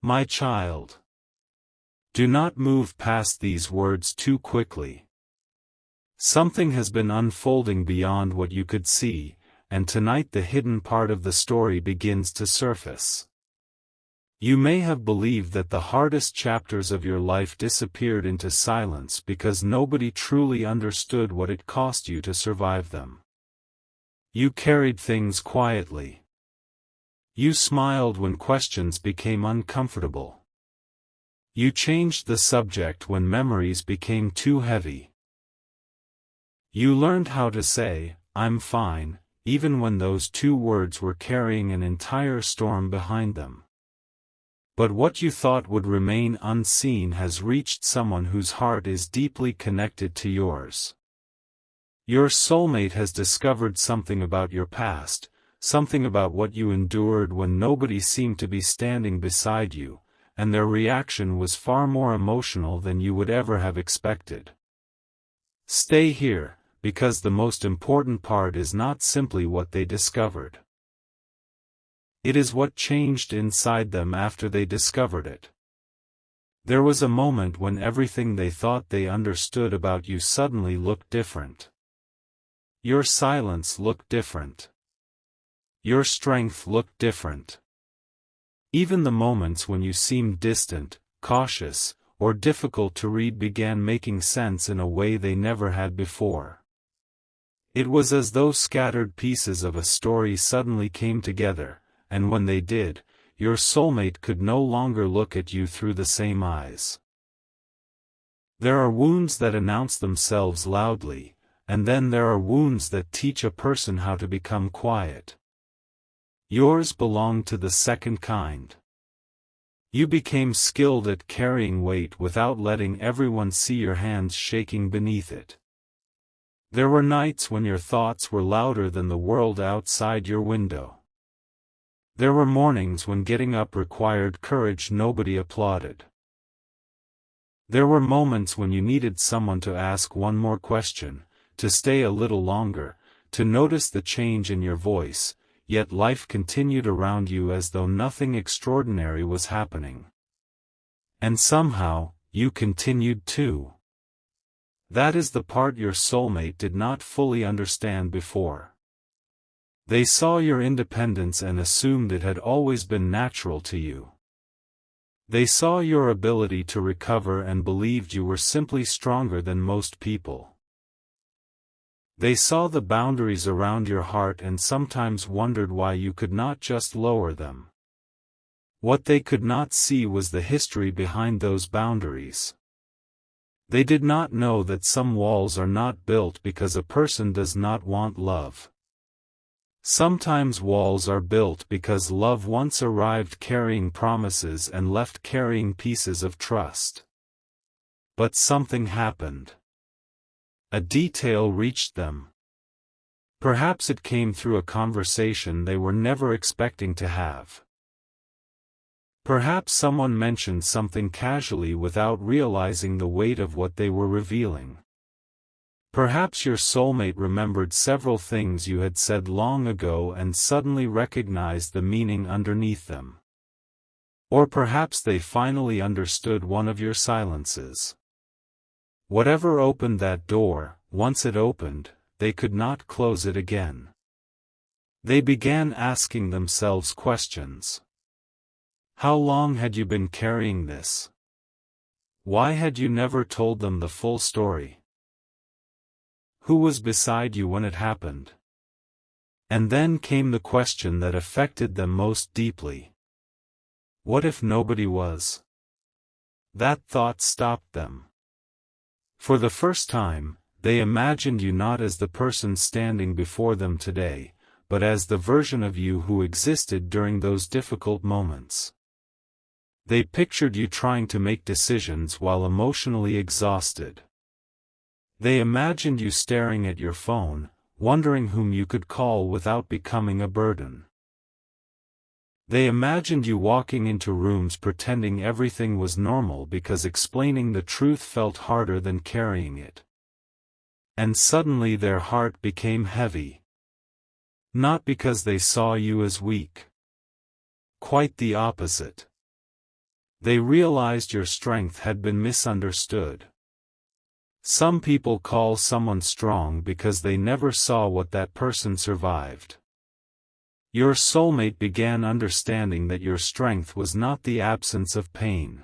My child. Do not move past these words too quickly. Something has been unfolding beyond what you could see, and tonight the hidden part of the story begins to surface. You may have believed that the hardest chapters of your life disappeared into silence because nobody truly understood what it cost you to survive them. You carried things quietly. You smiled when questions became uncomfortable. You changed the subject when memories became too heavy. You learned how to say, "I'm fine," even when those two words were carrying an entire storm behind them. But what you thought would remain unseen has reached someone whose heart is deeply connected to yours. Your soulmate has discovered something about your past, something about what you endured when nobody seemed to be standing beside you, and their reaction was far more emotional than you would ever have expected. Stay here, because the most important part is not simply what they discovered. It is what changed inside them after they discovered it. There was a moment when everything they thought they understood about you suddenly looked different. Your silence looked different. Your strength looked different. Even the moments when you seemed distant, cautious, or difficult to read began making sense in a way they never had before. It was as though scattered pieces of a story suddenly came together, and when they did, your soulmate could no longer look at you through the same eyes. There are wounds that announce themselves loudly, and then there are wounds that teach a person how to become quiet. Yours belonged to the second kind. You became skilled at carrying weight without letting everyone see your hands shaking beneath it. There were nights when your thoughts were louder than the world outside your window. There were mornings when getting up required courage nobody applauded. There were moments when you needed someone to ask one more question, to stay a little longer, to notice the change in your voice, yet life continued around you as though nothing extraordinary was happening. And somehow, you continued too. That is the part your soulmate did not fully understand before. They saw your independence and assumed it had always been natural to you. They saw your ability to recover and believed you were simply stronger than most people. They saw the boundaries around your heart and sometimes wondered why you could not just lower them. What they could not see was the history behind those boundaries. They did not know that some walls are not built because a person does not want love. Sometimes walls are built because love once arrived carrying promises and left carrying pieces of trust. But something happened. A detail reached them. Perhaps it came through a conversation they were never expecting to have. Perhaps someone mentioned something casually without realizing the weight of what they were revealing. Perhaps your soulmate remembered several things you had said long ago and suddenly recognized the meaning underneath them. Or perhaps they finally understood one of your silences. Whatever opened that door, once it opened, they could not close it again. They began asking themselves questions. How long had you been carrying this? Why had you never told them the full story? Who was beside you when it happened? And then came the question that affected them most deeply. What if nobody was? That thought stopped them. For the first time, they imagined you not as the person standing before them today, but as the version of you who existed during those difficult moments. They pictured you trying to make decisions while emotionally exhausted. They imagined you staring at your phone, wondering whom you could call without becoming a burden. They imagined you walking into rooms pretending everything was normal because explaining the truth felt harder than carrying it. And suddenly their heart became heavy. Not because they saw you as weak. Quite the opposite. They realized your strength had been misunderstood. Some people call someone strong because they never saw what that person survived. Your soulmate began understanding that your strength was not the absence of pain.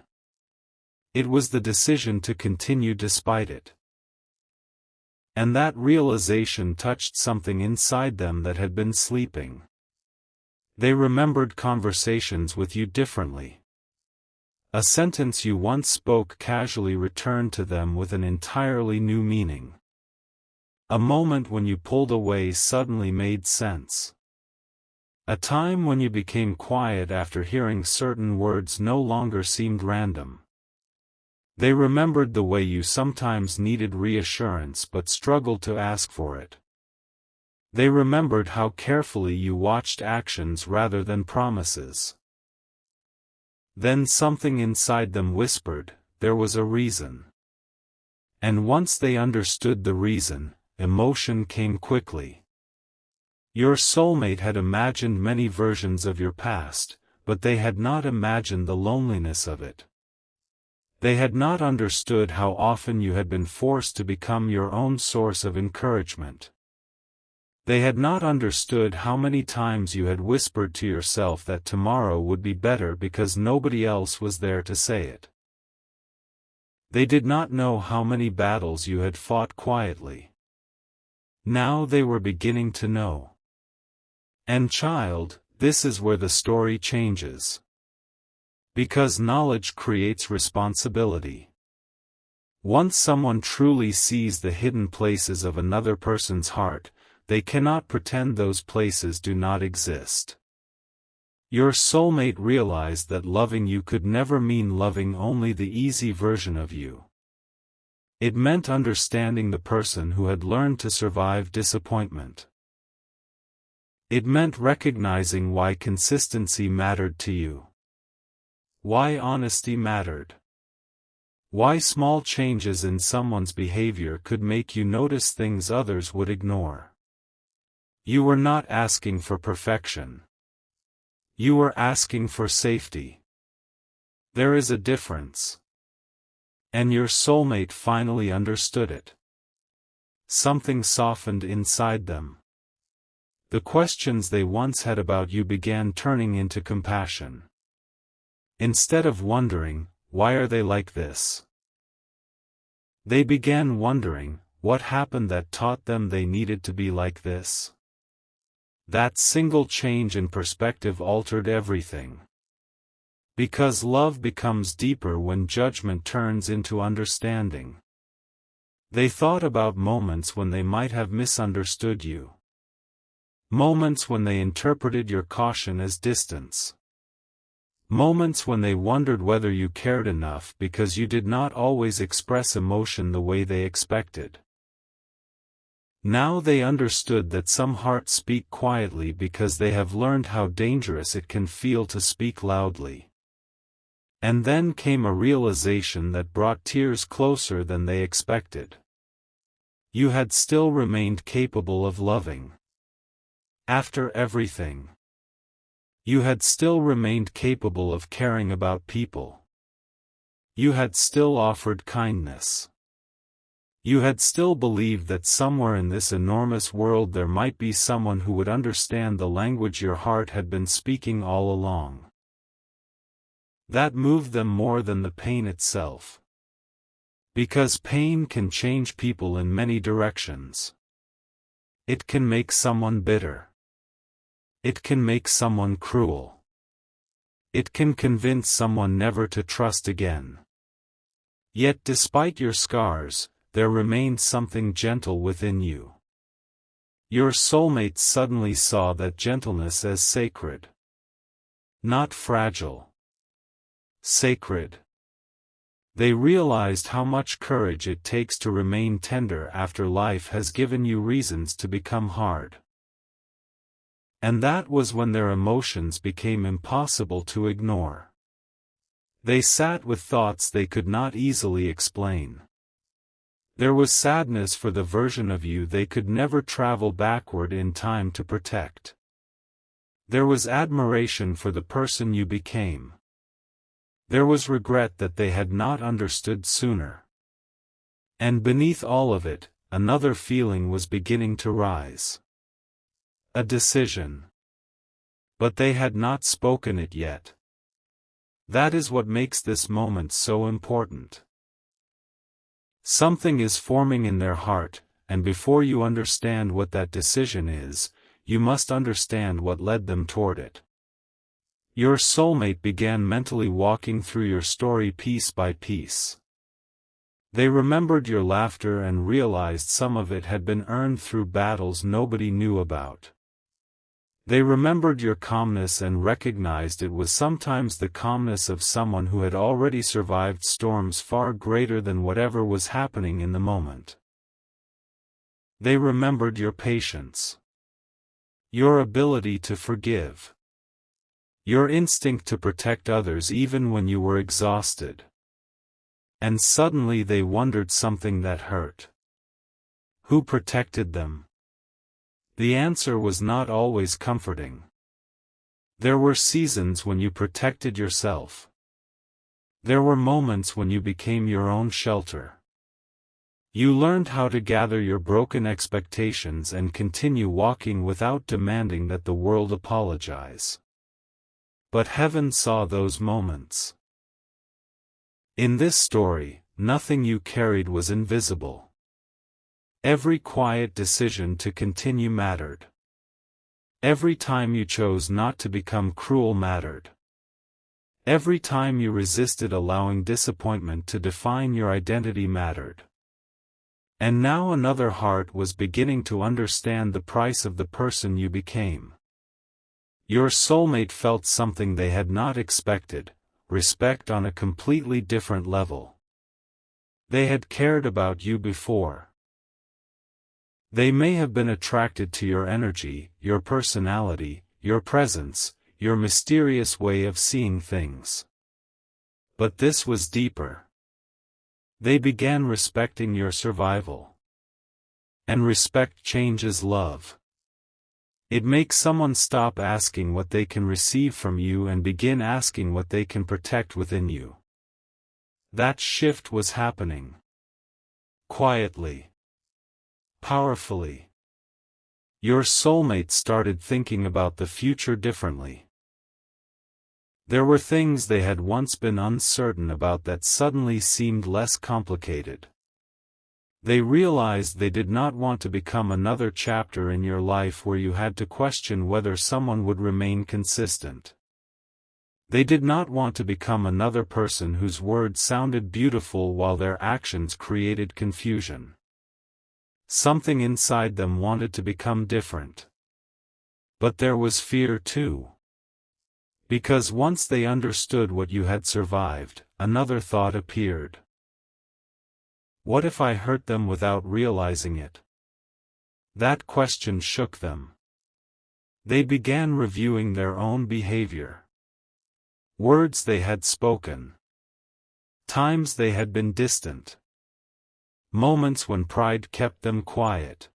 It was the decision to continue despite it. And that realization touched something inside them that had been sleeping. They remembered conversations with you differently. A sentence you once spoke casually returned to them with an entirely new meaning. A moment when you pulled away suddenly made sense. A time when you became quiet after hearing certain words no longer seemed random. They remembered the way you sometimes needed reassurance but struggled to ask for it. They remembered how carefully you watched actions rather than promises. Then something inside them whispered, there was a reason. And once they understood the reason, emotion came quickly. Your soulmate had imagined many versions of your past, but they had not imagined the loneliness of it. They had not understood how often you had been forced to become your own source of encouragement. They had not understood how many times you had whispered to yourself that tomorrow would be better because nobody else was there to say it. They did not know how many battles you had fought quietly. Now they were beginning to know. And child, this is where the story changes. Because knowledge creates responsibility. Once someone truly sees the hidden places of another person's heart, they cannot pretend those places do not exist. Your soulmate realized that loving you could never mean loving only the easy version of you. It meant understanding the person who had learned to survive disappointment. It meant recognizing why consistency mattered to you. Why honesty mattered. Why small changes in someone's behavior could make you notice things others would ignore. You were not asking for perfection. You were asking for safety. There is a difference. And your soulmate finally understood it. Something softened inside them. The questions they once had about you began turning into compassion. Instead of wondering, why are they like this? They began wondering, what happened that taught them they needed to be like this? That single change in perspective altered everything. Because love becomes deeper when judgment turns into understanding. They thought about moments when they might have misunderstood you. Moments when they interpreted your caution as distance. Moments when they wondered whether you cared enough because you did not always express emotion the way they expected. Now they understood that some hearts speak quietly because they have learned how dangerous it can feel to speak loudly. And then came a realization that brought tears closer than they expected. You had still remained capable of loving. After everything. You had still remained capable of caring about people. You had still offered kindness. You had still believed that somewhere in this enormous world there might be someone who would understand the language your heart had been speaking all along. That moved them more than the pain itself. Because pain can change people in many directions. It can make someone bitter. It can make someone cruel. It can convince someone never to trust again. Yet despite your scars, there remained something gentle within you. Your soulmate suddenly saw that gentleness as sacred. Not fragile. Sacred. They realized how much courage it takes to remain tender after life has given you reasons to become hard. And that was when their emotions became impossible to ignore. They sat with thoughts they could not easily explain. There was sadness for the version of you they could never travel backward in time to protect. There was admiration for the person you became. There was regret that they had not understood sooner. And beneath all of it, another feeling was beginning to rise. A decision. But they had not spoken it yet. That is what makes this moment so important. Something is forming in their heart, and before you understand what that decision is, you must understand what led them toward it. Your soulmate began mentally walking through your story piece by piece. They remembered your laughter and realized some of it had been earned through battles nobody knew about. They remembered your calmness and recognized it was sometimes the calmness of someone who had already survived storms far greater than whatever was happening in the moment. They remembered your patience, your ability to forgive, your instinct to protect others even when you were exhausted. And suddenly they wondered something that hurt. Who protected them? The answer was not always comforting. There were seasons when you protected yourself. There were moments when you became your own shelter. You learned how to gather your broken expectations and continue walking without demanding that the world apologize. But heaven saw those moments. In this story, nothing you carried was invisible. Every quiet decision to continue mattered. Every time you chose not to become cruel mattered. Every time you resisted allowing disappointment to define your identity mattered. And now another heart was beginning to understand the price of the person you became. Your soulmate felt something they had not expected, respect on a completely different level. They had cared about you before. They may have been attracted to your energy, your personality, your presence, your mysterious way of seeing things. But this was deeper. They began respecting your survival. And respect changes love. It makes someone stop asking what they can receive from you and begin asking what they can protect within you. That shift was happening. Quietly. Powerfully. Your soulmate started thinking about the future differently. There were things they had once been uncertain about that suddenly seemed less complicated. They realized they did not want to become another chapter in your life where you had to question whether someone would remain consistent. They did not want to become another person whose words sounded beautiful while their actions created confusion. Something inside them wanted to become different. But there was fear too. Because once they understood what you had survived, another thought appeared. What if I hurt them without realizing it? That question shook them. They began reviewing their own behavior. Words they had spoken. Times they had been distant. Moments when pride kept them quiet.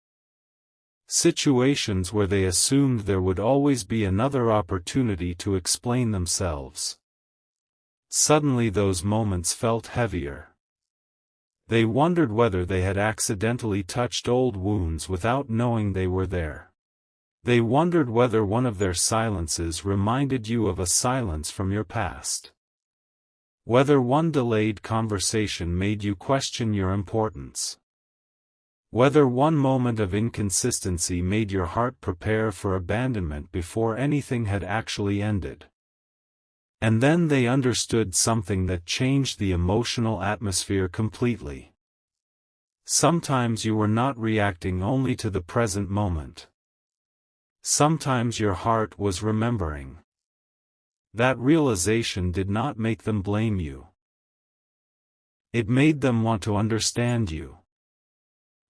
Situations where they assumed there would always be another opportunity to explain themselves. Suddenly those moments felt heavier. They wondered whether they had accidentally touched old wounds without knowing they were there. They wondered whether one of their silences reminded you of a silence from your past. Whether one delayed conversation made you question your importance. Whether one moment of inconsistency made your heart prepare for abandonment before anything had actually ended. And then they understood something that changed the emotional atmosphere completely. Sometimes you were not reacting only to the present moment. Sometimes your heart was remembering. That realization did not make them blame you. It made them want to understand you.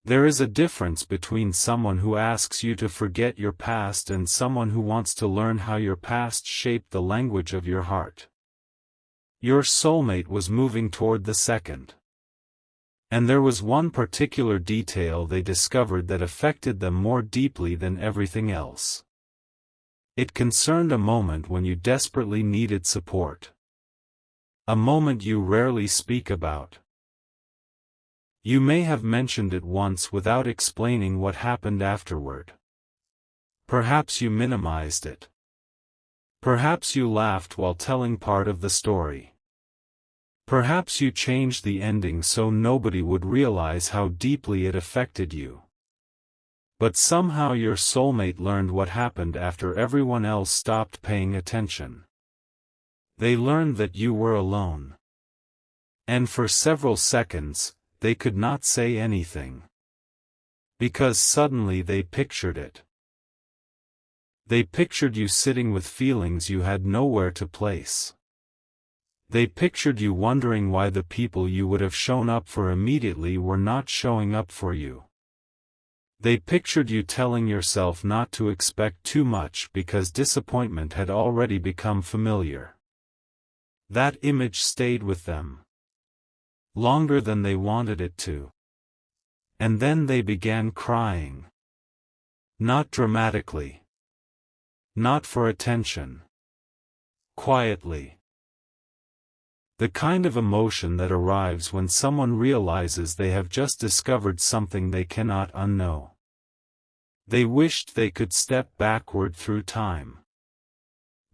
There is a difference between someone who asks you to forget your past and someone who wants to learn how your past shaped the language of your heart. Your soulmate was moving toward the second. And there was one particular detail they discovered that affected them more deeply than everything else. It concerned a moment when you desperately needed support. A moment you rarely speak about. You may have mentioned it once without explaining what happened afterward. Perhaps you minimized it. Perhaps you laughed while telling part of the story. Perhaps you changed the ending so nobody would realize how deeply it affected you. But somehow your soulmate learned what happened after everyone else stopped paying attention. They learned that you were alone. And for several seconds, they could not say anything. Because suddenly they pictured it. They pictured you sitting with feelings you had nowhere to place. They pictured you wondering why the people you would have shown up for immediately were not showing up for you. They pictured you telling yourself not to expect too much because disappointment had already become familiar. That image stayed with them. Longer than they wanted it to. And then they began crying. Not dramatically. Not for attention. Quietly. The kind of emotion that arrives when someone realizes they have just discovered something they cannot unknow. They wished they could step backward through time.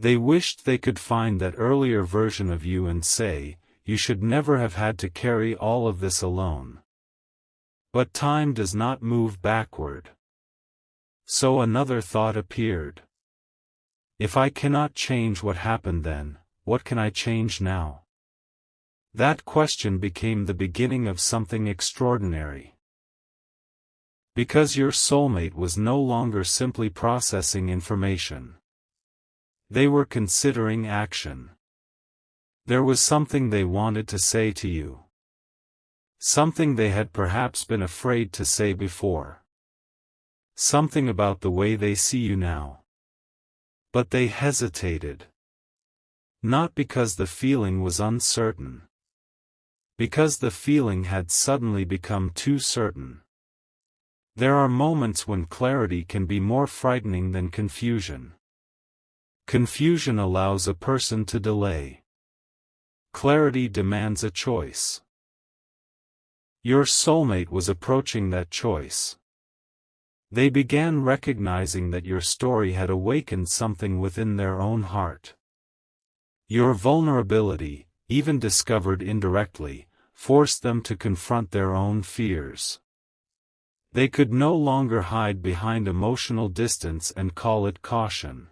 They wished they could find that earlier version of you and say, you should never have had to carry all of this alone. But time does not move backward. So another thought appeared. If I cannot change what happened then, what can I change now? That question became the beginning of something extraordinary. Because your soulmate was no longer simply processing information. They were considering action. There was something they wanted to say to you. Something they had perhaps been afraid to say before. Something about the way they see you now. But they hesitated. Not because the feeling was uncertain. Because the feeling had suddenly become too certain. There are moments when clarity can be more frightening than confusion. Confusion allows a person to delay. Clarity demands a choice. Your soulmate was approaching that choice. They began recognizing that your story had awakened something within their own heart. Your vulnerability, even discovered indirectly, forced them to confront their own fears. They could no longer hide behind emotional distance and call it caution.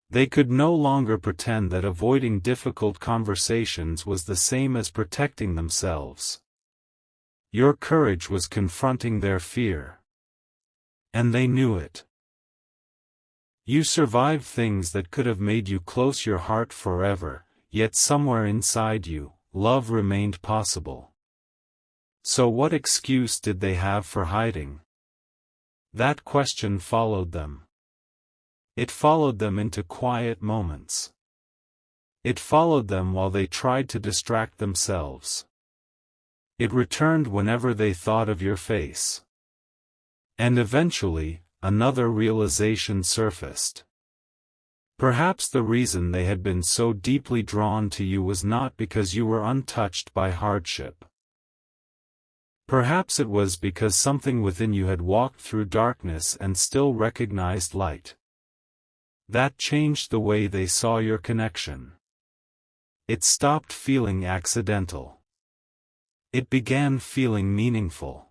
They could no longer pretend that avoiding difficult conversations was the same as protecting themselves. Your courage was confronting their fear. And they knew it. You survived things that could have made you close your heart forever, yet somewhere inside you, love remained possible. So what excuse did they have for hiding? That question followed them. It followed them into quiet moments. It followed them while they tried to distract themselves. It returned whenever they thought of your face. And eventually, another realization surfaced. Perhaps the reason they had been so deeply drawn to you was not because you were untouched by hardship. Perhaps it was because something within you had walked through darkness and still recognized light. That changed the way they saw your connection. It stopped feeling accidental. It began feeling meaningful.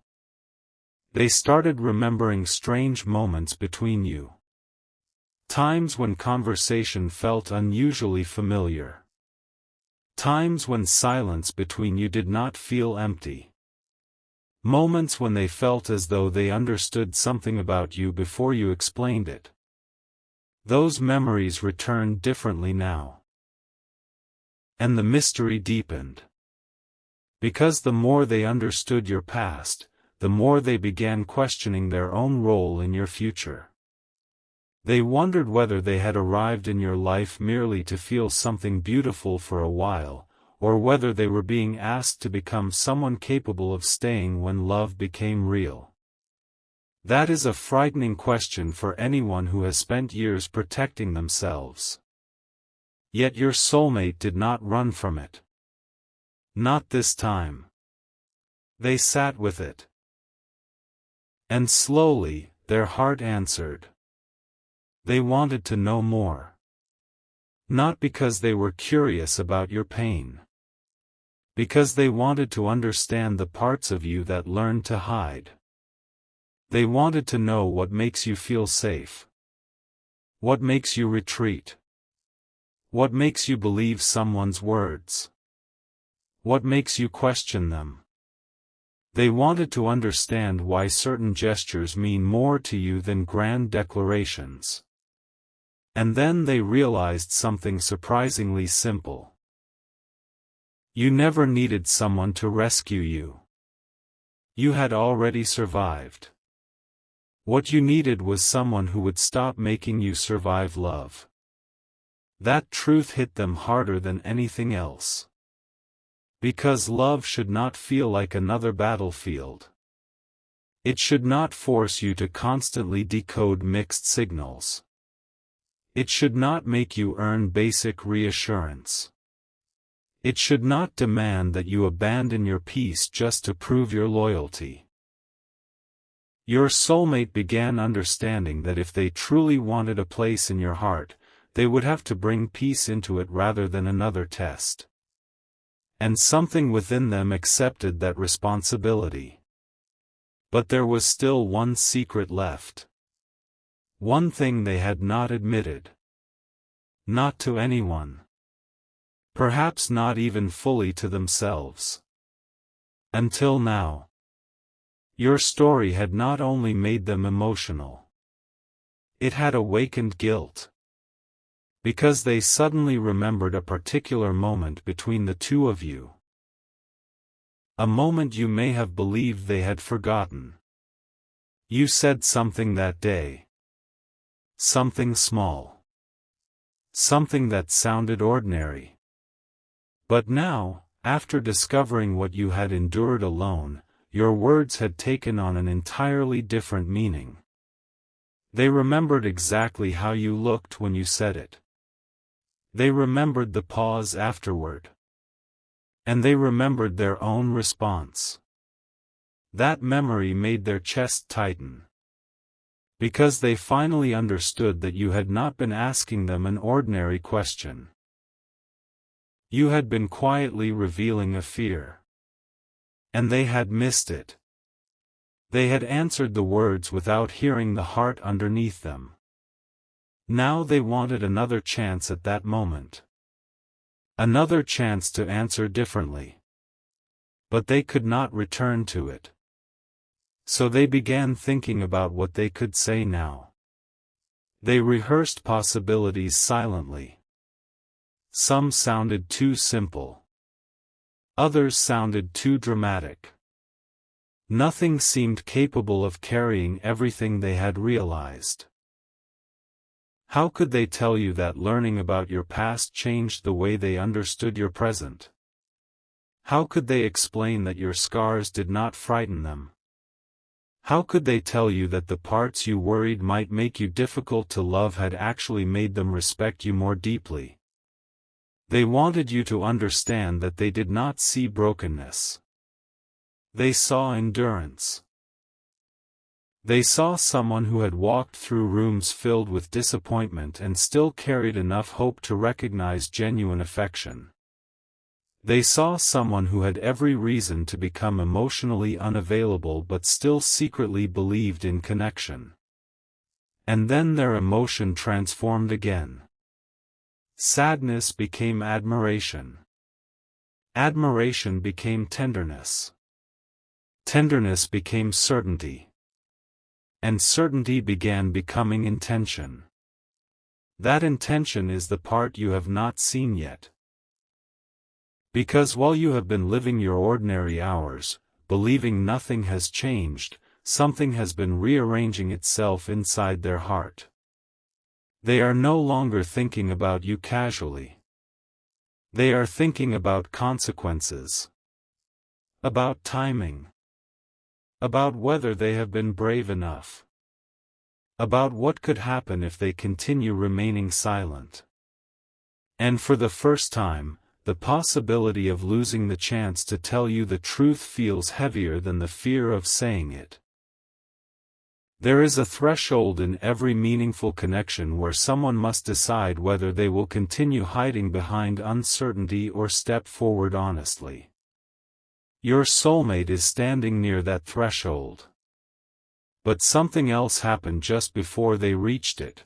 They started remembering strange moments between you. Times when conversation felt unusually familiar. Times when silence between you did not feel empty. Moments when they felt as though they understood something about you before you explained it. Those memories returned differently now. And the mystery deepened. Because the more they understood your past, the more they began questioning their own role in your future. They wondered whether they had arrived in your life merely to feel something beautiful for a while, or whether they were being asked to become someone capable of staying when love became real. That is a frightening question for anyone who has spent years protecting themselves. Yet your soulmate did not run from it. Not this time. They sat with it. And slowly, their heart answered. They wanted to know more. Not because they were curious about your pain. Because they wanted to understand the parts of you that learned to hide. They wanted to know what makes you feel safe. What makes you retreat. What makes you believe someone's words. What makes you question them. They wanted to understand why certain gestures mean more to you than grand declarations. And then they realized something surprisingly simple. You never needed someone to rescue you. You had already survived. What you needed was someone who would stop making you survive love. That truth hit them harder than anything else. Because love should not feel like another battlefield. It should not force you to constantly decode mixed signals. It should not make you earn basic reassurance. It should not demand that you abandon your peace just to prove your loyalty. Your soulmate began understanding that if they truly wanted a place in your heart, they would have to bring peace into it rather than another test. And something within them accepted that responsibility. But there was still one secret left. One thing they had not admitted. Not to anyone. Perhaps not even fully to themselves. Until now. Your story had not only made them emotional. It had awakened guilt. Because they suddenly remembered a particular moment between the two of you. A moment you may have believed they had forgotten. You said something that day. Something small. Something that sounded ordinary. But now, after discovering what you had endured alone, your words had taken on an entirely different meaning. They remembered exactly how you looked when you said it. They remembered the pause afterward. And they remembered their own response. That memory made their chest tighten. Because they finally understood that you had not been asking them an ordinary question. You had been quietly revealing a fear. And they had missed it. They had answered the words without hearing the heart underneath them. Now they wanted another chance at that moment. Another chance to answer differently. But they could not return to it. So they began thinking about what they could say now. They rehearsed possibilities silently. Some sounded too simple. Others sounded too dramatic. Nothing seemed capable of carrying everything they had realized. How could they tell you that learning about your past changed the way they understood your present? How could they explain that your scars did not frighten them? How could they tell you that the parts you worried might make you difficult to love had actually made them respect you more deeply? They wanted you to understand that they did not see brokenness. They saw endurance. They saw someone who had walked through rooms filled with disappointment and still carried enough hope to recognize genuine affection. They saw someone who had every reason to become emotionally unavailable but still secretly believed in connection. And then their emotion transformed again. Sadness became admiration. Admiration became tenderness. Tenderness became certainty. And certainty began becoming intention. That intention is the part you have not seen yet. Because while you have been living your ordinary hours, believing nothing has changed, something has been rearranging itself inside their heart. They are no longer thinking about you casually. They are thinking about consequences. About timing. About whether they have been brave enough. About what could happen if they continue remaining silent. And for the first time, the possibility of losing the chance to tell you the truth feels heavier than the fear of saying it. There is a threshold in every meaningful connection where someone must decide whether they will continue hiding behind uncertainty or step forward honestly. Your soulmate is standing near that threshold. But something else happened just before they reached it.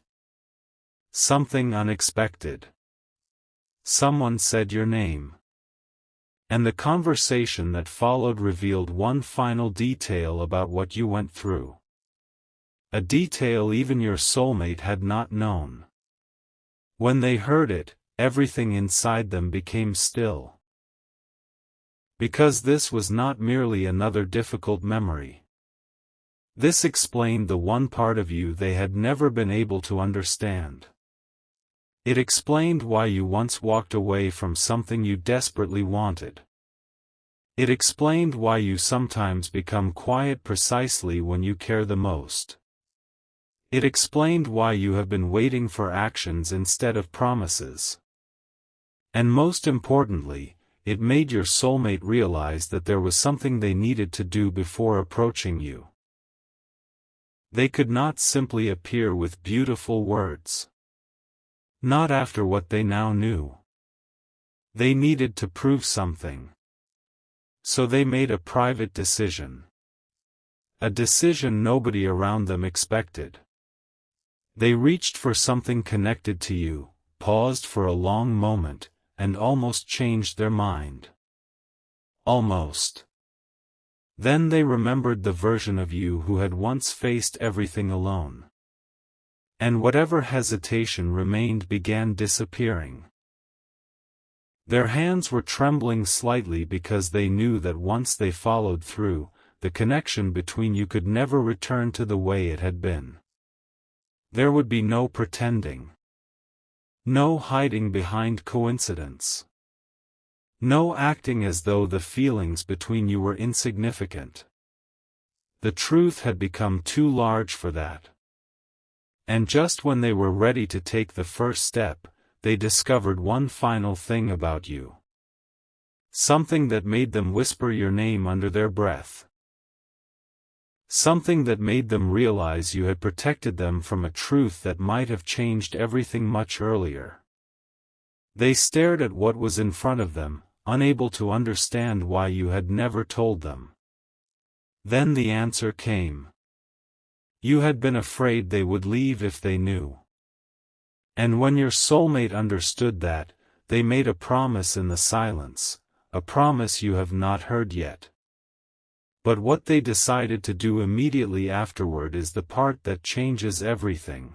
Something unexpected. Someone said your name. And the conversation that followed revealed one final detail about what you went through. A detail even your soulmate had not known. When they heard it, everything inside them became still. Because this was not merely another difficult memory. This explained the one part of you they had never been able to understand. It explained why you once walked away from something you desperately wanted. It explained why you sometimes become quiet precisely when you care the most. It explained why you have been waiting for actions instead of promises. And most importantly, it made your soulmate realize that there was something they needed to do before approaching you. They could not simply appear with beautiful words. Not after what they now knew. They needed to prove something. So they made a private decision. A decision nobody around them expected. They reached for something connected to you, paused for a long moment, and almost changed their mind. Almost. Then they remembered the version of you who had once faced everything alone. And whatever hesitation remained began disappearing. Their hands were trembling slightly because they knew that once they followed through, the connection between you could never return to the way it had been. There would be no pretending. No hiding behind coincidence. No acting as though the feelings between you were insignificant. The truth had become too large for that. And just when they were ready to take the first step, they discovered one final thing about you. Something that made them whisper your name under their breath. Something that made them realize you had protected them from a truth that might have changed everything much earlier. They stared at what was in front of them, unable to understand why you had never told them. Then the answer came. You had been afraid they would leave if they knew. And when your soulmate understood that, they made a promise in the silence, a promise you have not heard yet. But what they decided to do immediately afterward is the part that changes everything.